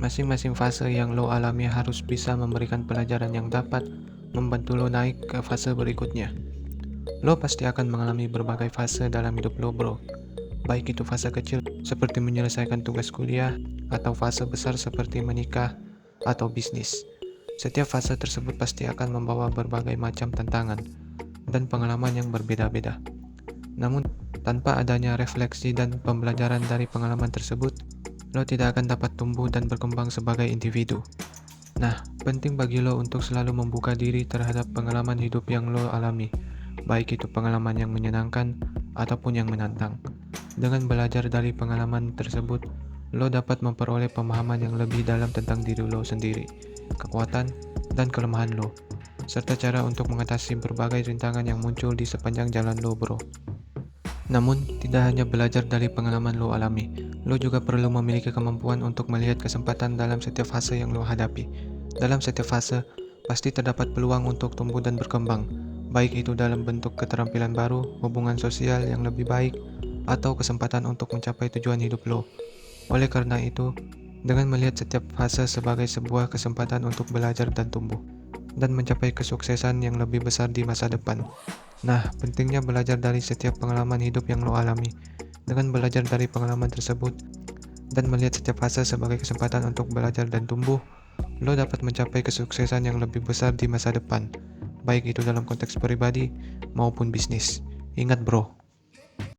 Masing-masing fase yang lo alami harus bisa memberikan pelajaran yang dapat membantu lo naik ke fase berikutnya. Lo pasti akan mengalami berbagai fase dalam hidup lo, bro. Baik itu fase kecil seperti menyelesaikan tugas kuliah, atau fase besar seperti menikah atau bisnis. Setiap fase tersebut pasti akan membawa berbagai macam tantangan dan pengalaman yang berbeda-beda. Namun, tanpa adanya refleksi dan pembelajaran dari pengalaman tersebut, lo tidak akan dapat tumbuh dan berkembang sebagai individu. Nah, penting bagi lo untuk selalu membuka diri terhadap pengalaman hidup yang lo alami, baik itu pengalaman yang menyenangkan ataupun yang menantang. Dengan belajar dari pengalaman tersebut, lo dapat memperoleh pemahaman yang lebih dalam tentang diri lo sendiri, kekuatan, dan kelemahan lo, serta cara untuk mengatasi berbagai rintangan yang muncul di sepanjang jalan lo, bro. Namun, tidak hanya belajar dari pengalaman lo alami, lo juga perlu memiliki kemampuan untuk melihat kesempatan dalam setiap fase yang lo hadapi. Dalam setiap fase, pasti terdapat peluang untuk tumbuh dan berkembang, baik itu dalam bentuk keterampilan baru, hubungan sosial yang lebih baik, atau kesempatan untuk mencapai tujuan hidup lo. Oleh karena itu, dengan melihat setiap fase sebagai sebuah kesempatan untuk belajar dan tumbuh, dan mencapai kesuksesan yang lebih besar di masa depan. Nah, pentingnya belajar dari setiap pengalaman hidup yang lo alami. Dengan belajar dari pengalaman tersebut dan melihat setiap fase sebagai kesempatan untuk belajar dan tumbuh, lo dapat mencapai kesuksesan yang lebih besar di masa depan, baik itu dalam konteks pribadi maupun bisnis. Ingat bro,